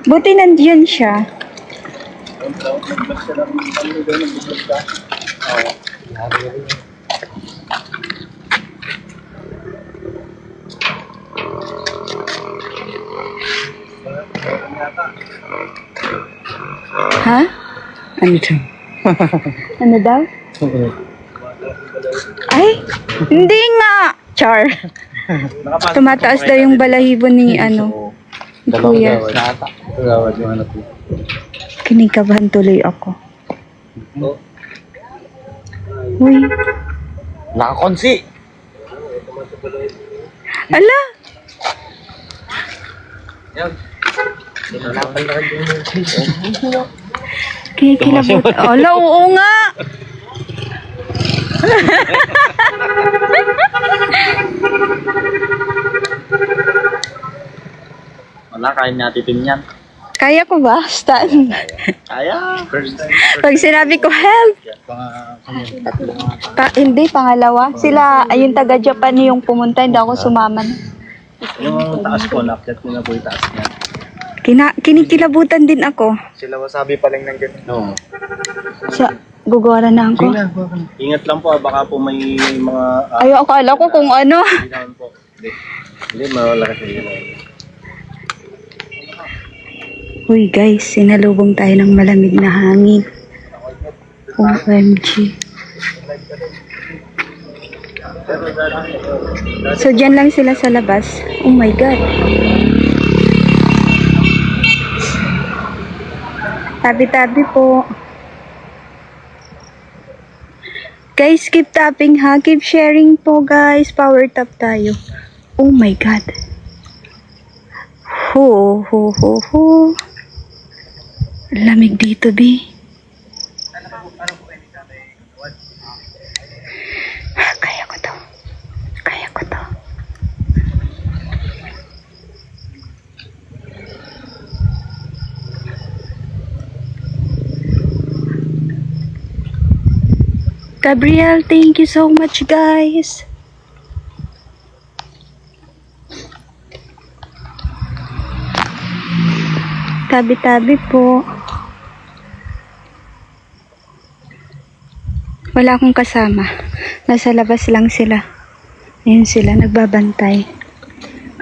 Buti nandiyan siya. Ha? Ano ito? Ano daw? Ay, hindi nga. Char. Tumataas daw yung balahibo ni ano. Ni Kuya. Gawad yung anak ko. Kinikabahan tuloy ako. Uy. Nakakonsi! Ala! Kikilabot. Ala, oo nga! Wala, kain natin yan. Kaya ko ba? Stan? Kaya. First time. Pag sinabi ko, help! Hindi, pangalawa. Sila, ayun taga-Japan yung pumunta, hindi ako sumama. Yung taas ko, na-update ko na po yung taas niya. Kinikilabutan din ako. Sila wasabi pa lang ng ganun. Oo. Sa gugora na ako. Ingat lang po, baka po may mga... Ay, akala ko kung ano. Hindi naman po. Hindi, mawala kasi yun. Uy guys, sinalubong tayo ng malamig na hangin. OMG. So, dyan lang sila sa labas. Oh my God. Tabi-tabi po. Guys, keep tapping ha. Keep sharing po guys. Power tap tayo. Oh my God. Ho, ho, ho, ho. Lamig dito, B. Kaya ko to. Kaya ko to. Gabriel, thank you so much, guys. Tabi-tabi po. Wala akong kasama. Nasa labas lang sila. Ayun sila, nagbabantay.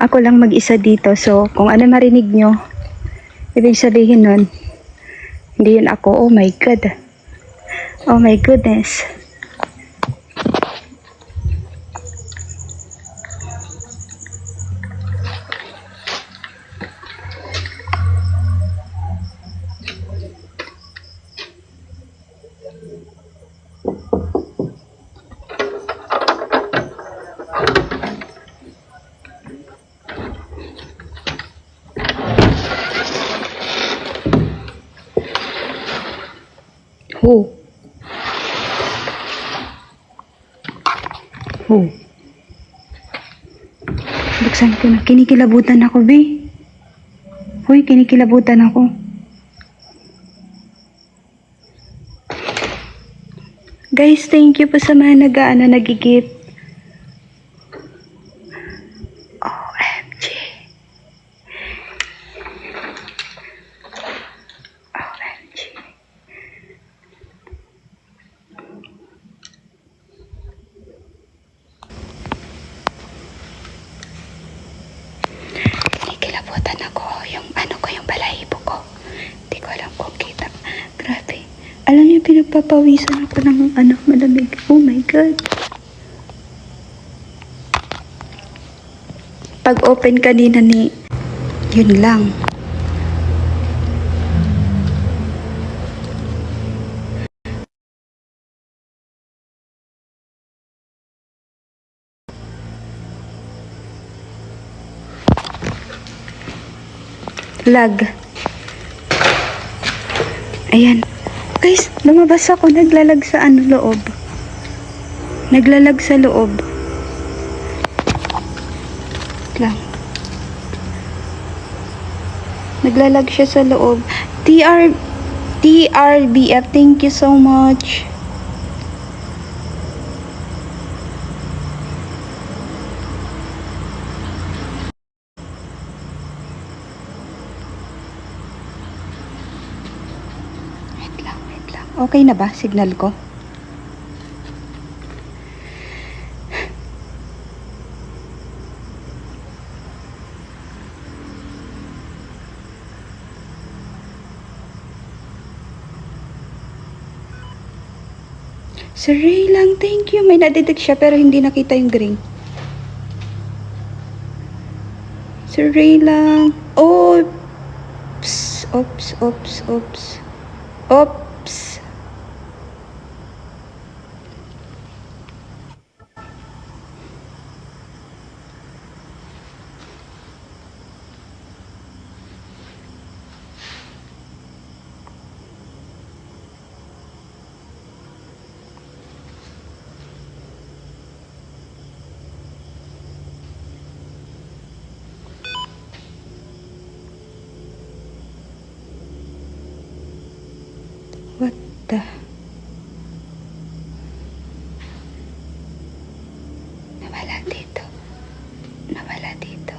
Ako lang mag-isa dito. So, kung ano marinig nyo, ibig sabihin nun, hindi yun ako. Oh my God. Oh my goodness. Oh. Oh. Buksan ko na. Kinikilabutan ako, B. Hoy, kinikilabutan ako. Guys, thank you po sa mga nag-gift. OMG. OMG. Kinikilabutan ako. Yung ano ko, yung balahibo ko. Hindi ko alam kung kita. Grabe. Alam niyo, pinagpapawisan ako ng ano, malamig. Oh my God. Pag open kanina ni, yun lang. Lag. Ayan. Guys, lumabas ako. Naglalag sa ano, loob. Naglalag sa loob. Lang. Naglalag siya sa loob. TRBF, thank you so much. Okay na ba signal ko? Sir Ray lang, thank you. May nadetect siya pero hindi nakita yung green. Sir Ray lang. Oops. Oops, oops, oops. Oops. What the? Nawala dito. Nawala dito.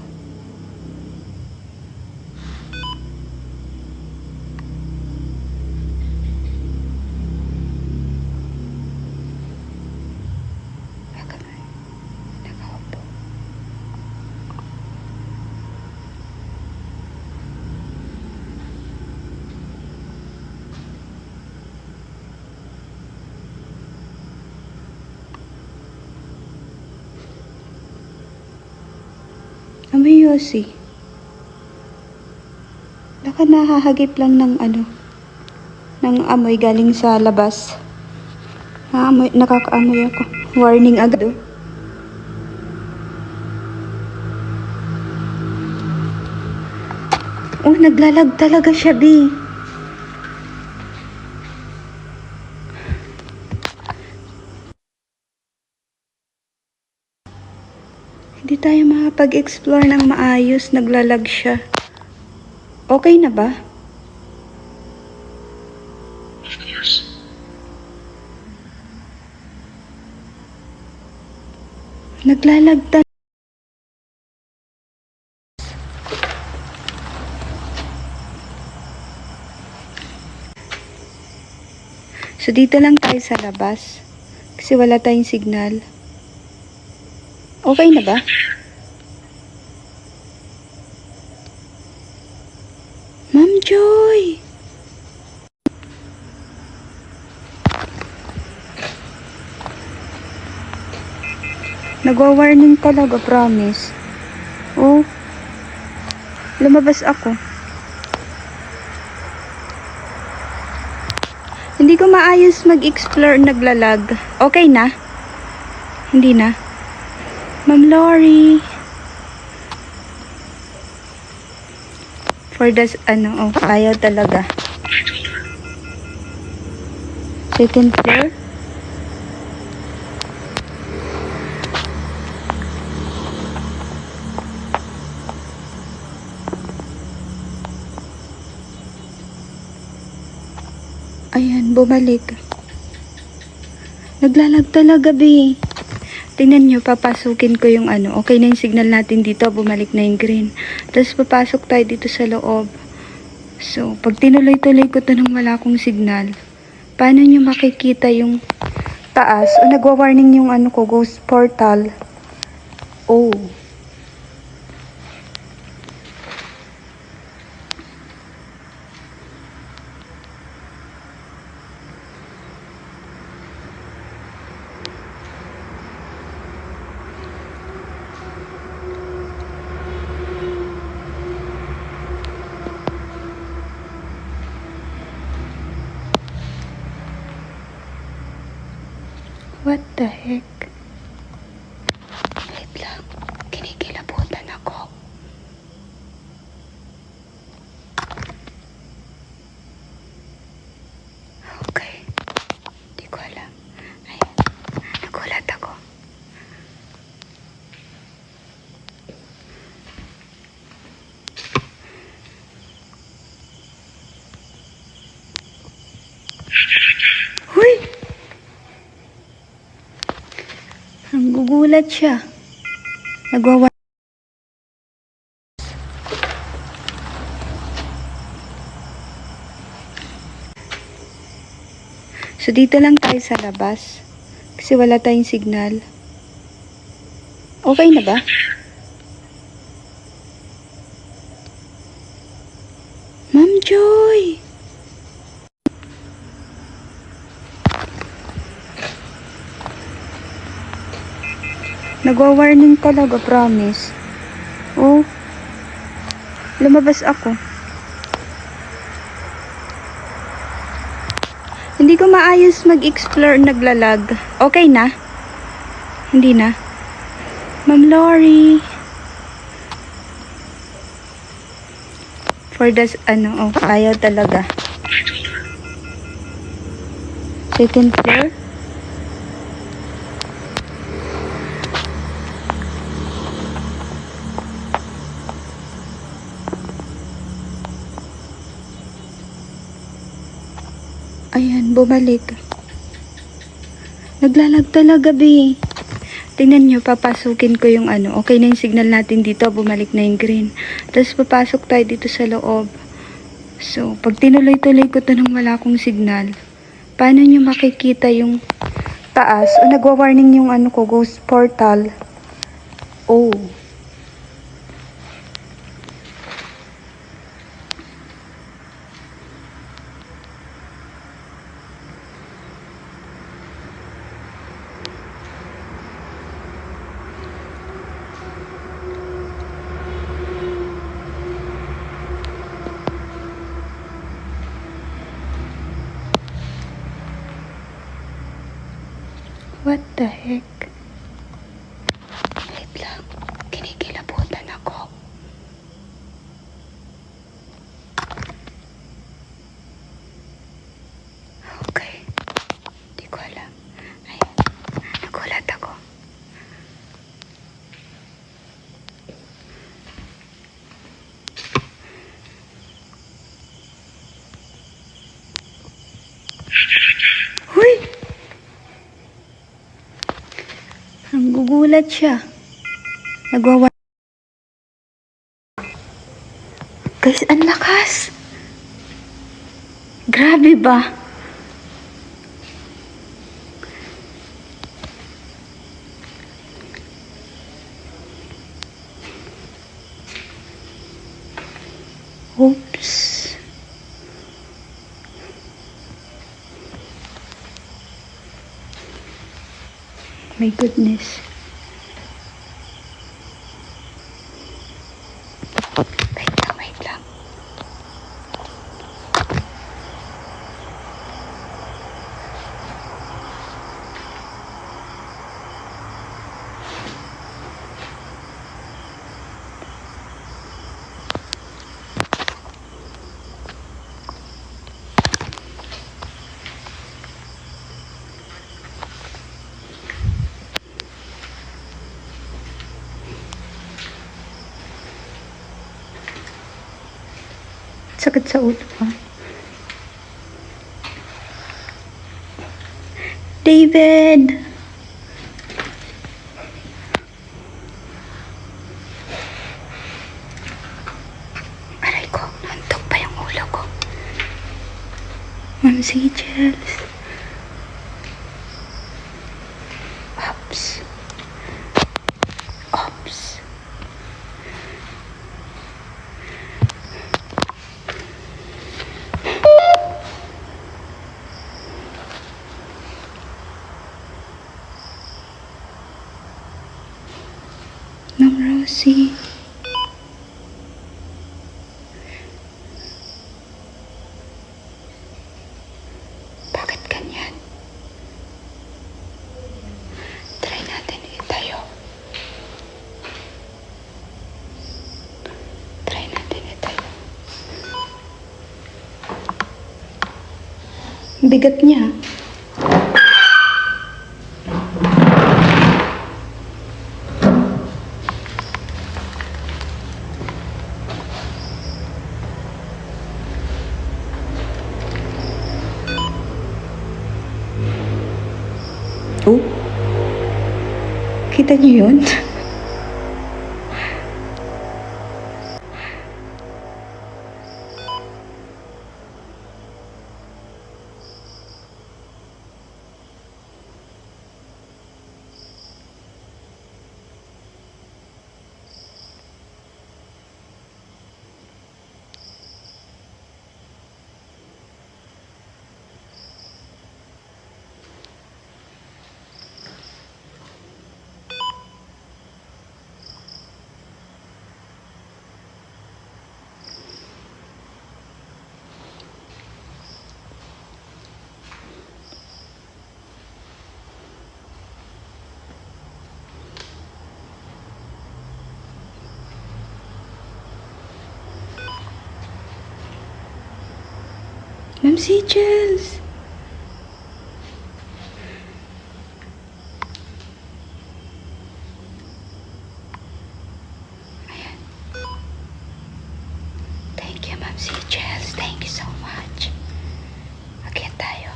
Baka may nakaupo. Amoy Yossi. Baka nahahagip lang ng ng amoy galing sa labas. Nakakaamoy ako. Warning agad. Oh, naglalag talaga siya, B. Hindi tayo makapag-explore ng maayos. Naglalag siya. Okay na ba? Of course. Naglalag talaga. So, dito lang tayo sa labas. Kasi wala tayong signal. Okay na ba? Ma'am Joy! Nagwa-warning talaga, promise. Oh. Lumabas ako. Hindi ko maayos mag-explore, naglalag. Okay na? Hindi na? Ma'am Lori. For the, ayaw talaga. Second floor? Ayan, bumalik. Naglalag talaga, B. Tingnan nyo, papasukin ko yung okay na yung signal natin dito, bumalik na yung green. Tapos papasok tayo dito sa loob. So, pag tinuloy-tuloy ko to nang wala akong signal, paano nyo makikita yung taas? O, nagwa-warning yung ghost portal. Oh. What the heck? Wait lang. Kinikilabutan ako. Okay. Hindi ko alam. Ayan. Nagulat ako. Huy! Nagugulat siya. Nagwawa. So, dito lang tayo sa labas. Kasi wala tayong signal. Okay na ba? Ma'am Joy! Nagwa-warning talaga, promise. Oh, lumabas ako. Hindi ko maayos mag-explore, naglalag. Okay na? Hindi na? Ma'am Lori. For the, ayaw talaga. Second floor? Ayan, bumalik. Naglalag talaga, be. Tingnan nyo, papasukin ko yung okay na yung signal natin dito, bumalik na yung green. Tapos papasok tayo dito sa loob. So, pag tinuloy-tuloy ko to nang wala akong signal, paano nyo makikita yung taas? O, nagwa-warning yung ghost portal. Oh. What the heck? Wait lang. Kinikilabutan ako. Okay. Hindi ko alam. Ayan. Nagulat ako. Huy! Nagugulat siya. Nagwawa. Guys, ang lakas. Grabe ba? Oops. My goodness. Wait lang. Sakit sa ulo ha. David! Aray ko, nantok pa yung ulo ko. Ma'am Sigels. Ops. Ops. Ma'am Rosie. Bakit ganyan? Try natin itayo. Try natin itayo. Bigat niya. Oh. Kita niyo yun? Ma'am Seychelles! Ayan. Thank you, Ma'am Seychelles. Thank you so much. Akyat tayo.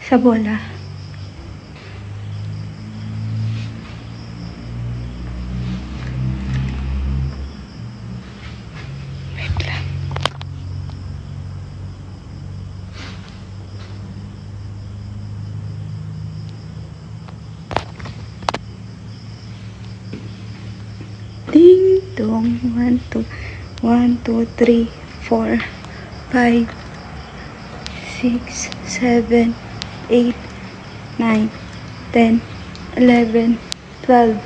Sa bola. Wait lang. Ding dong. 1, 2, 1, 2, 3, 4, 5, 6, 7, 8, 9, 10, 11, 12.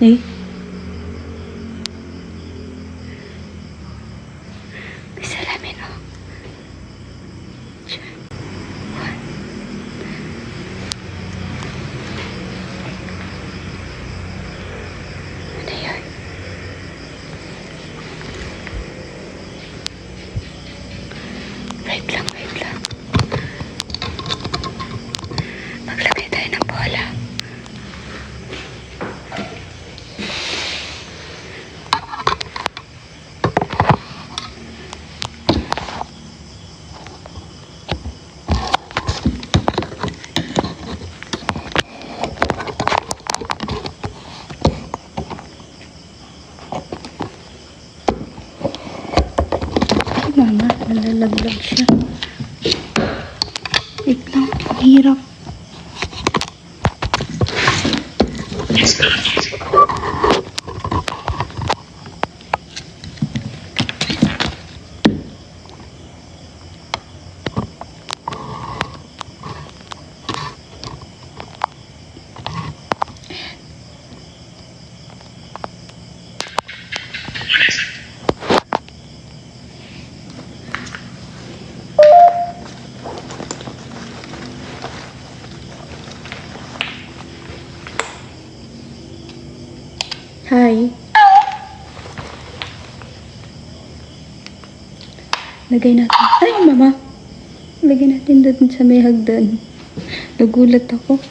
Eh? May salamin, oh. Diyan. One. Ano yun? Wait lang, wait lang. Maglagay tayo ng bola. Mama, nalalaglag siya. Wait lang, ang hirap. Hi. Lagay natin. Ay, mama. Lagay natin doon sa may hagdan. Nagulat ako.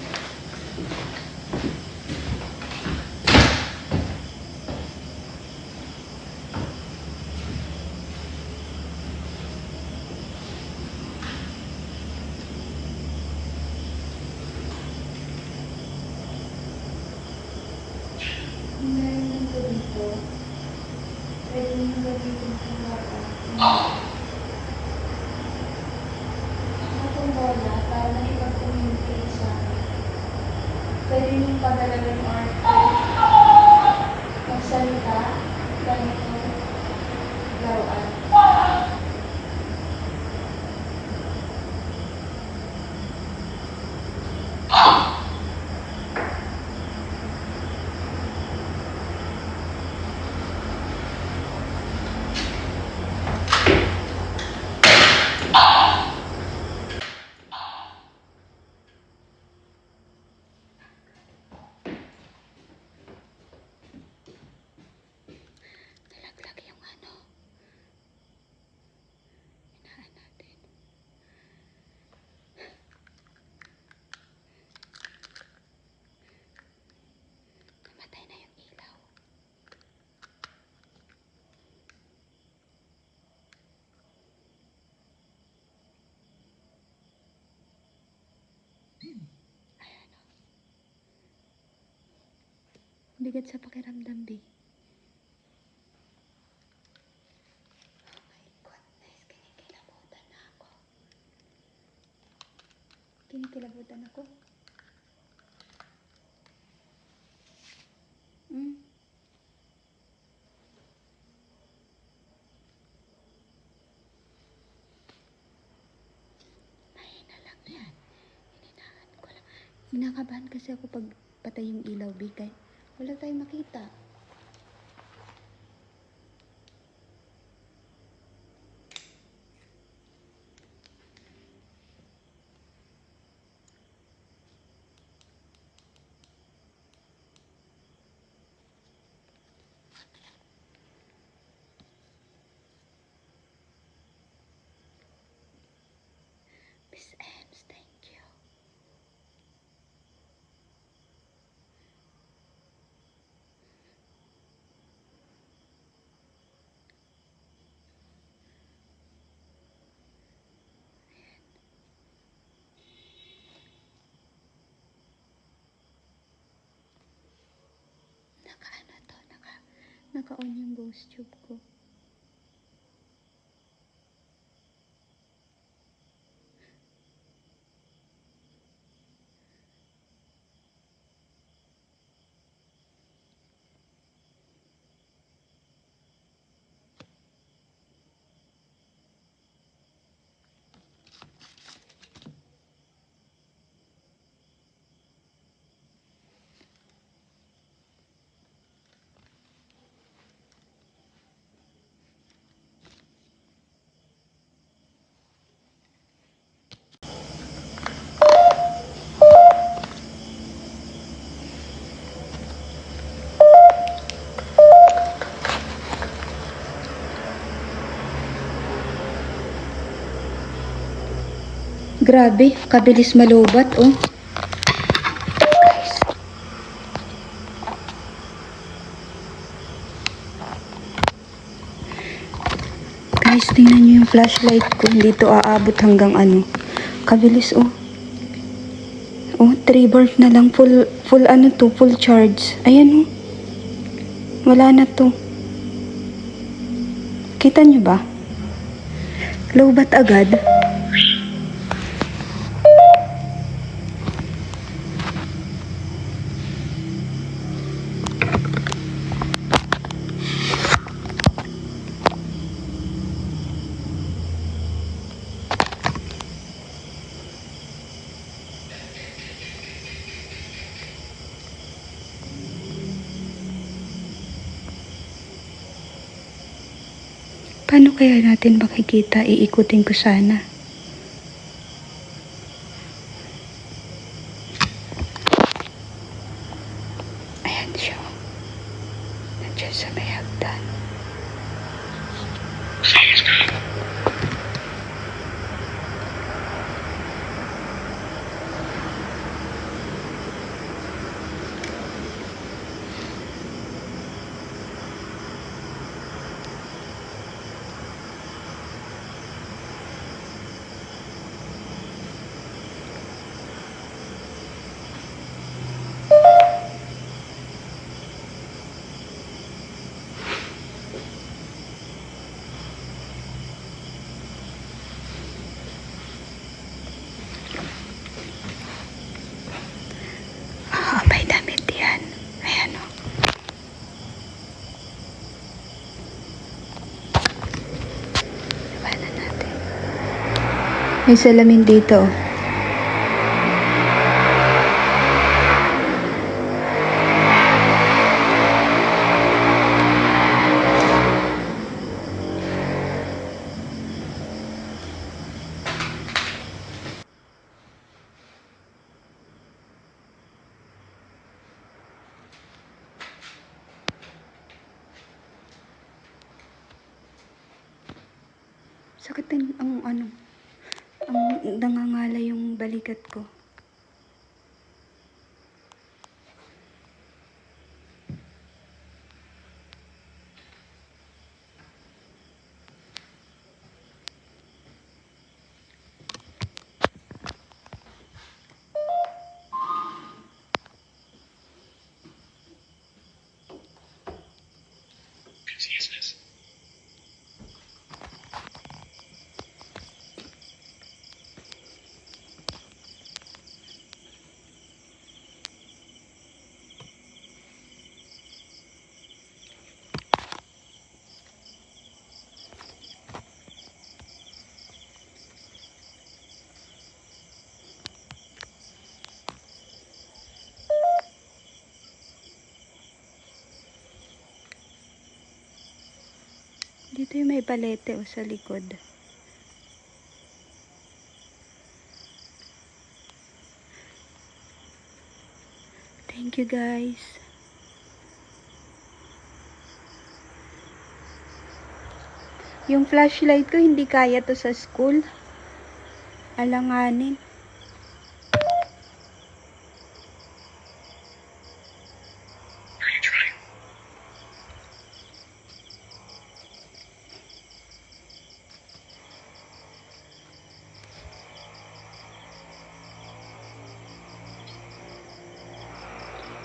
Pwede nyung padala ng archive. Magsalita. Ganito. Laruan. Nalaglag yung ano. Hinaan natin. Namatay na yung ilaw. Ayan o. Bigat sa pakiramdam, B. Oh my goodness, kinikilabutan na ako. Kinikilabutan ako. Kinakabahan kasi ako pag patay yung ilaw, bigay. Wala tayong makita. Miss Ems, thank you. Naka-ano to, naka-on yung ghost tube ko. Grabe, kabilis malubat, oh. Guys, tingnan nyo yung flashlight ko. Hindi to aabot hanggang ano. Kabilis, oh. Oh, 3 bars na lang. Full ano to, full charge. Ayan, oh. Wala na to. Kita nyo ba? Lowbat agad. Paano kaya natin makikita? Iikutin ko sana. Ayan siya. Nandiyan sa may hagdan. Oh, may damit yan. Ayan, oh. Labanan natin. May salamin dito, oh. Sakit din ang ano, ang nangangala yung balikat ko. Ito yung may palete o sa likod. Thank you guys. Yung flashlight ko hindi kaya to sa school. Alanganin.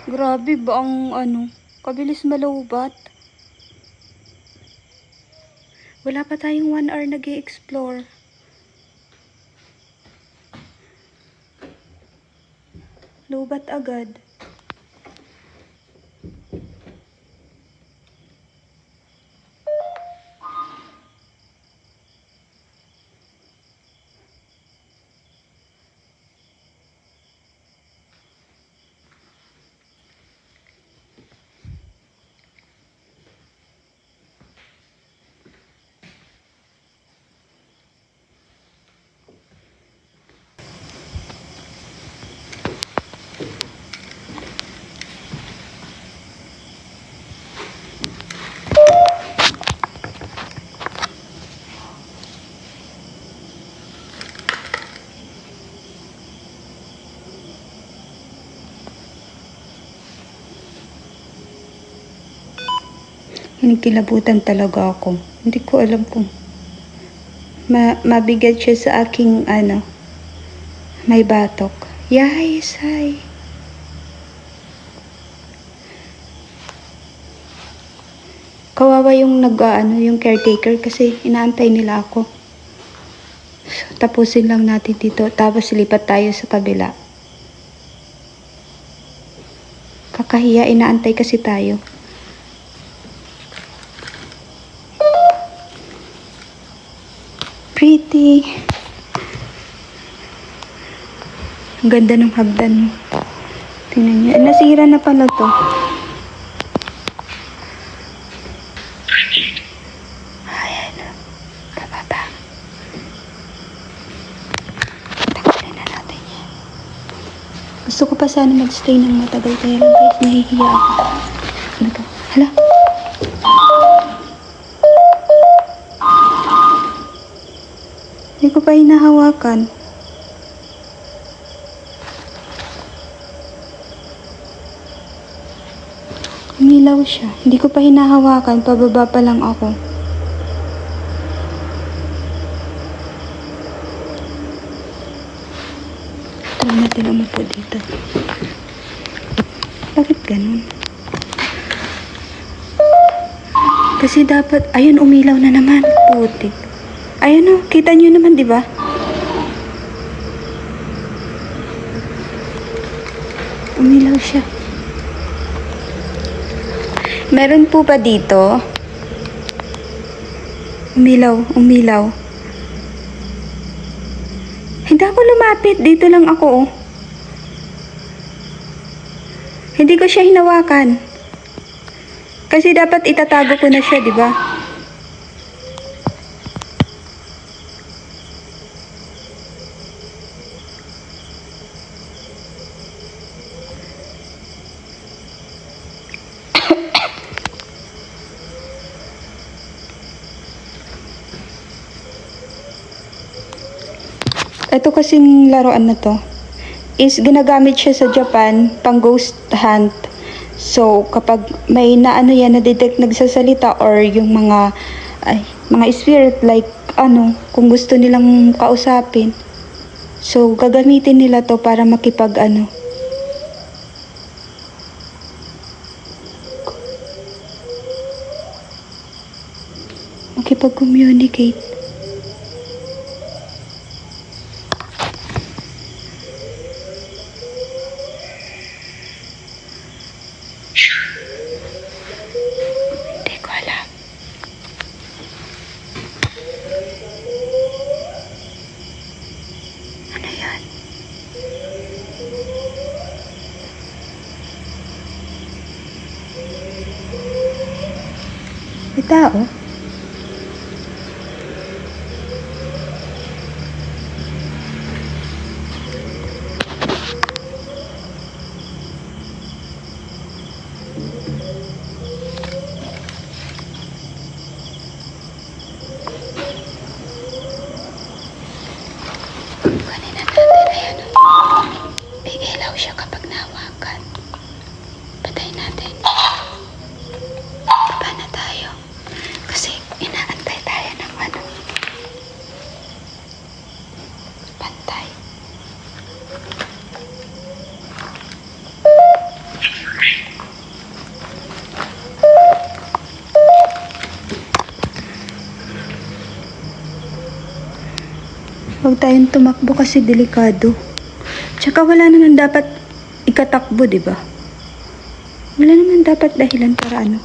Grabe ba ang kabilis malaubat. Wala pa tayong 1 hour nag-i-explore. Lubat agad. Kinikilabutan talaga ako. Hindi ko alam kung mabigat siya sa aking may batok. Yes, hi. Kawawa yung yung caretaker kasi inaantay nila ako. So, tapusin lang natin dito tapos lipat tayo sa kabila. Kakahiya, inaantay kasi tayo. Pretty. Ang ganda ng hagdan. Tingnan niyo. Nasira na pala to. Ayan. Kababa. Tanggalin na natin yan. Gusto ko pa sana magstay ng matagal kaya lang guys, nahihiya ako. Ano to? Hala. Hindi ko pa hinahawakan. Umilaw siya. Hindi ko pa hinahawakan. Pababa pa lang ako. Try natin umupo dito. Bakit ganun? Kasi dapat... Ayun, umilaw na naman. Putik. Ayun o, kita nyo naman, di ba? Umilaw siya. Meron po ba dito? Umilaw. Hindi ako lumapit. Dito lang ako, oh. Hindi ko siya hinawakan. Kasi dapat itatago ko na siya, di ba? Ito kasing laruan na to is ginagamit siya sa Japan pang ghost hunt. So kapag may na-detect nagsasalita or yung mga spirit like kung gusto nilang kausapin. So gagamitin nila to para makipag-communicate. Hindi ko alam. Ano yan? May tao? Kunin na natin. Ayan o. Iilaw siya kapag nahawakan. Patay natin. Baba na tayo. Kasi inaantay tayo ng ano. Pantay. Huwag tayong tumakbo kasi delikado. Tsaka wala naman dapat ikatakbo, di ba? Wala naman dapat dahilan para ano.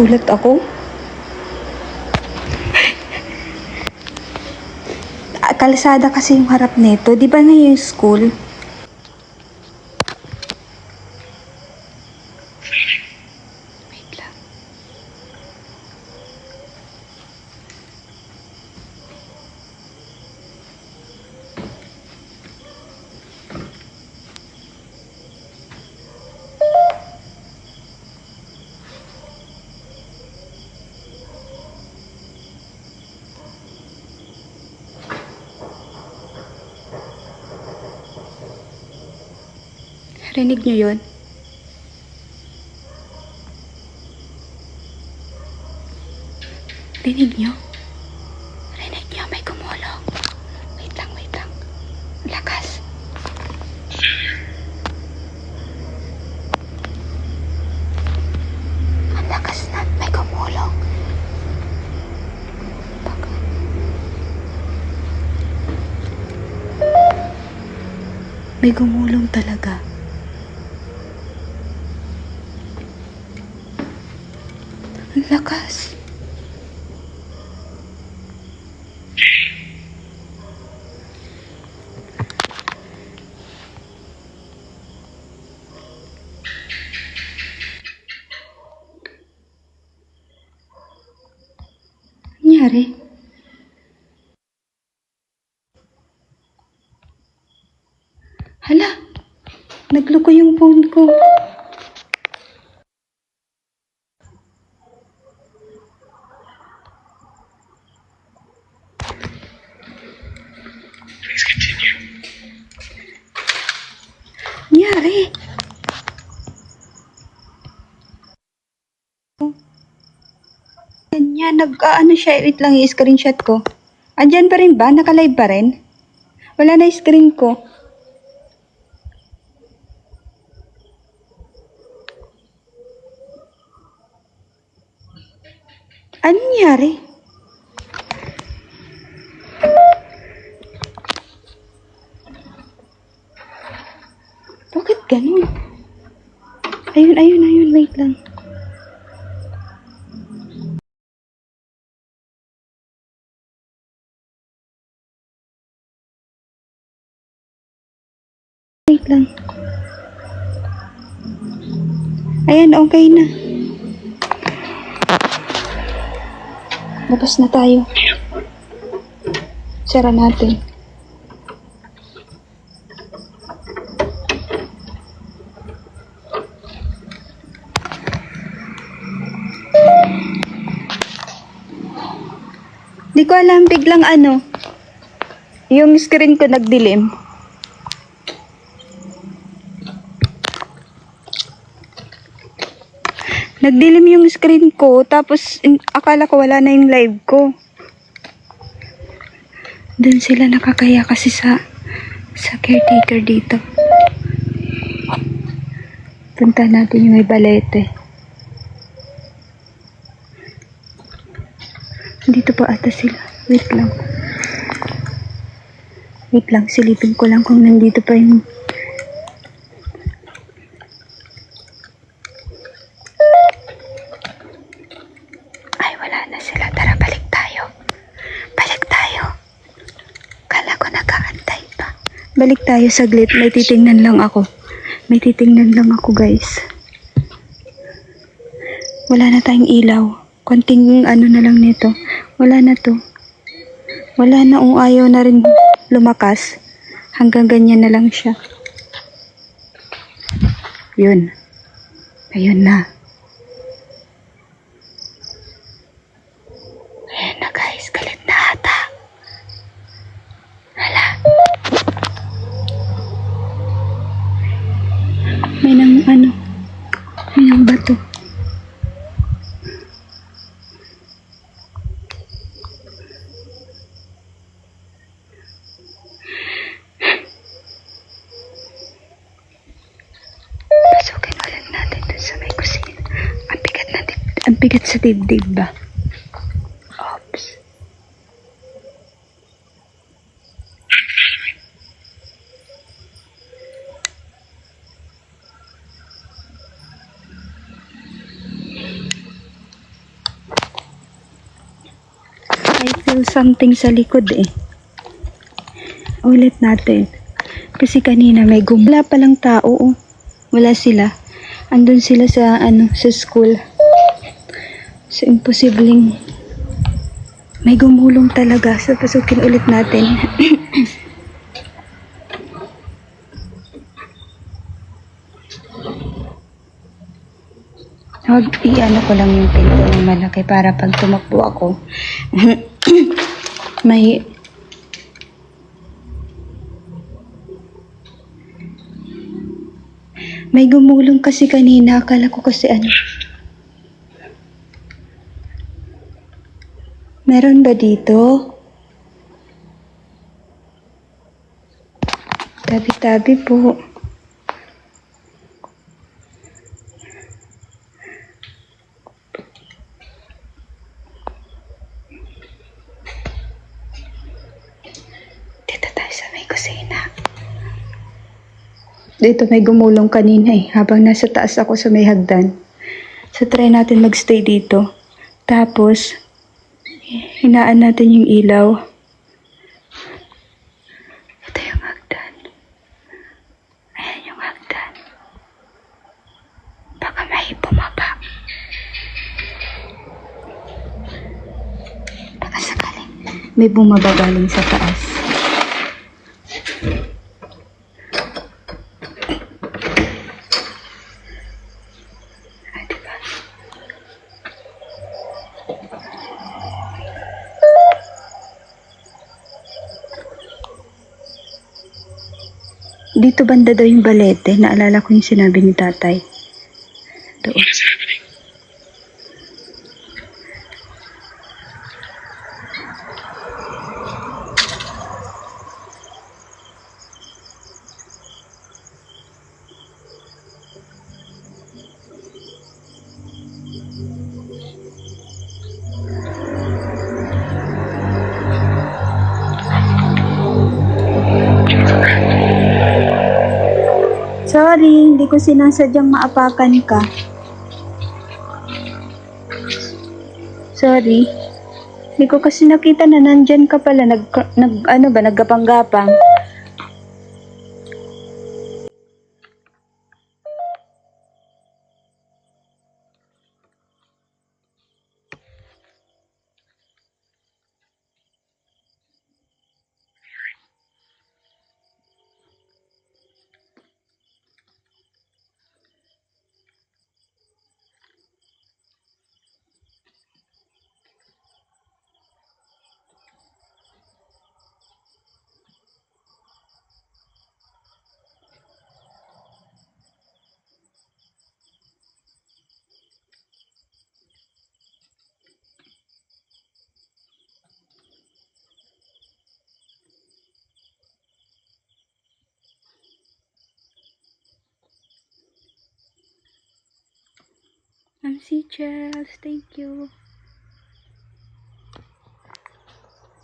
Gulat ako. Kalsada kasi yung harap nito. Di ba na yung school? Wait lang. Rinig niyo yun? Rinig niyo? Rinig niyo, may gumulong. Wait lang, wait lang. Lakas. Ang lakas na, may gumulong. Baka. May gumulong talaga. Ang lakas. Nangyari? Hala, nagloko yung phone ko. Nangyari? Yan, ano siya, wait lang, i-screenshot ko. Andyan pa rin ba? Naka-live pa rin? Wala na screen ko. Ano nangyari? Bakit ganun? Ayun, wait lang. Wait lang. Ayan, okay na. Labas na tayo. Sara natin. Di ko alam, biglang ano, yung screen ko nagdilim. Nagdilim yung screen ko, tapos akala ko wala na yung live ko. Doon sila nakakaya kasi sa caretaker dito. Punta natin yung may balete. Dito pa ata sila. Wait lang. Wait lang, silipin ko lang kung nandito pa yung... Ay, wala na sila. Tara, balik tayo. Balik tayo. Kala ko nag-aantay pa. Balik tayo saglit. May titingnan lang ako. May titingnan lang ako, guys. Wala na tayong ilaw. Konting ano na lang nito. Wala na to. Wala na, ayaw na rin lumakas. Hanggang ganyan na lang siya. Yun. Ayun na. Ayan na guys, galit na ata. Hala. May nang bato. Pasukin ulit natin dun sa may kusina. Ang bigat sa dibdib ba? Oops. I feel something sa likod eh. Ulit natin. Kasi kanina may wala palang tao oh. Wala sila. Andun sila sa sa school. So imposibleng may gumulong talaga. So pasukin ulit natin. Ko lang yung pinto ng malaki para pag tumakbo ako may gumulong kasi kanina. Akala ko kasi meron ba dito? Tabi-tabi po. Dito tayo sa may kusina. Dito may gumulong kanina habang nasa taas ako sa may hagdan. So try natin magstay dito. Tapos, hinaan natin yung ilaw. Ito yung hagdan. Ayan yung hagdan. Baka may bumaba. Baka sakaling may bumaba galing sa taas. Dito banda daw yung balete. Naalala ko yung sinabi ni tatay. Doon. Sorry, hindi ko sinasadyang maapakan ka. Sorry. Hindi ko kasi nakita na nandyan ka pala. Naggapang-gapang. Si Chels, thank you.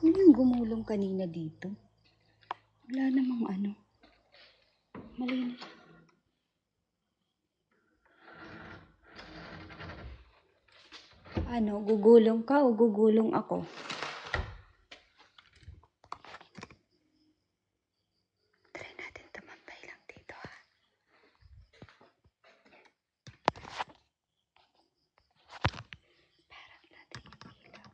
Ano yung gumulong kanina dito? Wala namang malinis. Gugulong ka o gugulong ako? Try natin tumambay lang dito ha. Parang natin yung ilaw.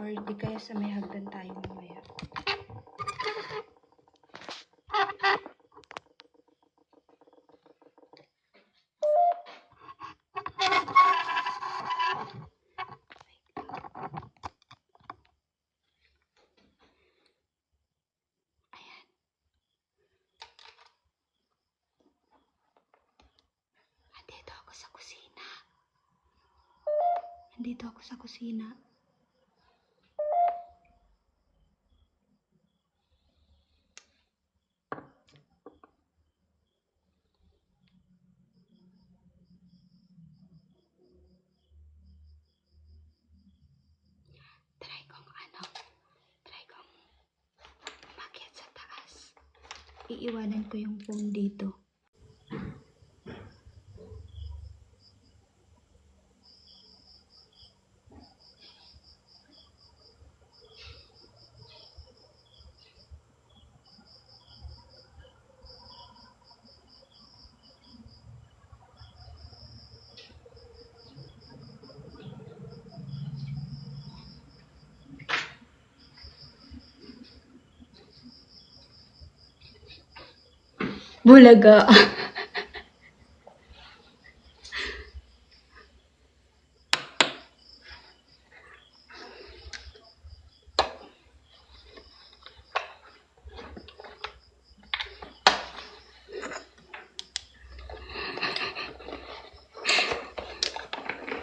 or di kaya sa may hagdan tayo mamaya. Nandito ako sa kusina. Nandito ako sa kusina. Try kong umakyat sa taas. Iiwanan ko yung phone dito. Bulaga.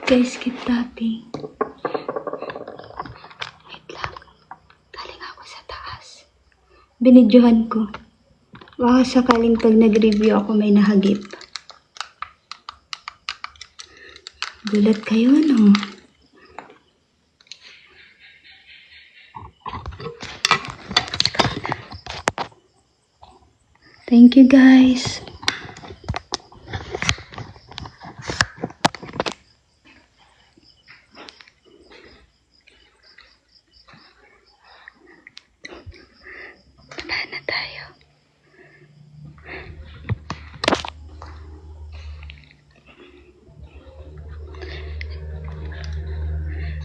Guys, keep tapping. Wait lang. Galing ako sa taas. Binidyohan ko. Baka sakaling pag nag-review ako may nahagip. Gulat kayo, no? Thank you, guys. Taba na tayo.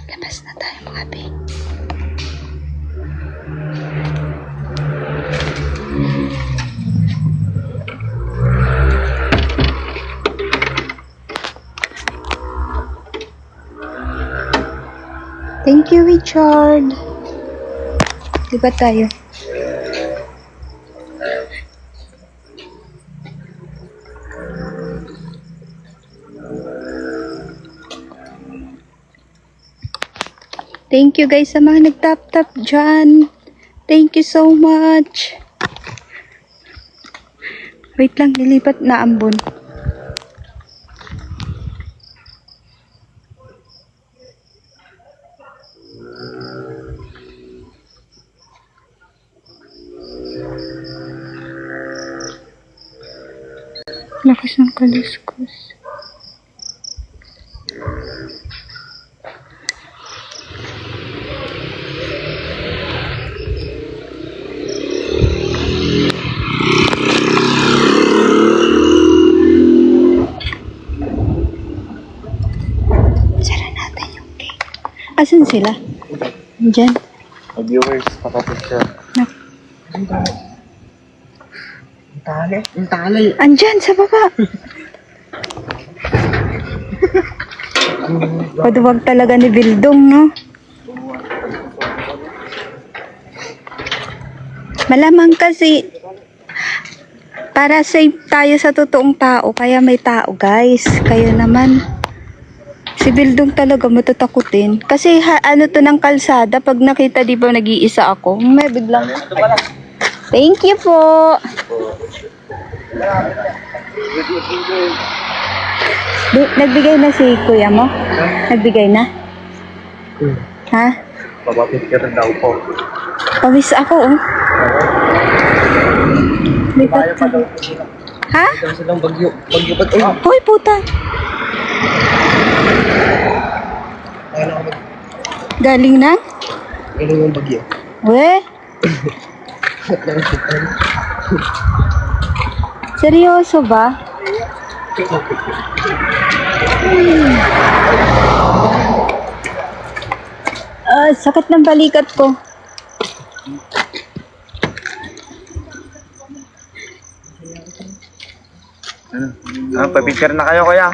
Labas na tayo, mga babe. Thank you, Richard. Di ba tayo? Thank you guys sa mga nag-tap-tap dyan. Thank you so much. Wait lang, nilipat na ambon. Lakas ng kaluskos. Sara natin yung cake. Asan sila? Diyan. Viewers, pakapicture. Ang tali. Andyan, sa baba. Paduwag talaga ni Bildong, no? Malamang kasi para safe tayo sa totoong tao, kaya may tao, guys. Kayo naman. Si Bildong talaga matatakutin. Kasi ano to ng kalsada, pag nakita, di ba, nag-iisa ako, may biglang... Thank you po. Nagbigay na si kuya mo? Nagbigay na? Ha? Papapicture daw po. Pawis ako, oh. Lipat ka. Ha? Ito silang bagyo. Bagyo ba't? Uy! Hoy, puta. Galing na? Galing yung bagyo. We? Seryoso ba? sakit ng balikat ko. Pa-picture na kayo, kuya.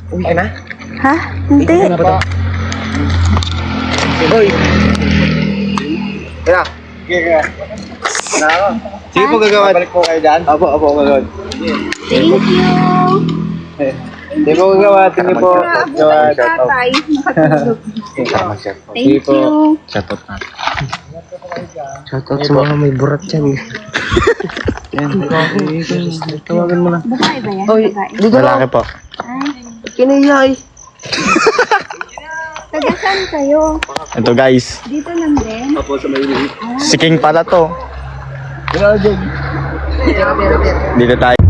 Uwi na? Ha? Hindi. Hoy! Kuya. Na ako. Sige po, gagawad. Balik po kayo dyan. Opo, gagawad. Thank you. Sige po, gagawad. Sige po. Naabutan ni tatay. Nakatulog. Thank you. Shoutout na. Shoutout sa mga may burat dyan. Tawagan mo na. Babae ba yan? Oy, Babae. dito lalaki po. Ay, Kinayay. taga saan kayo? Ito guys, Dito lang din? si King pala to. Dito tayo.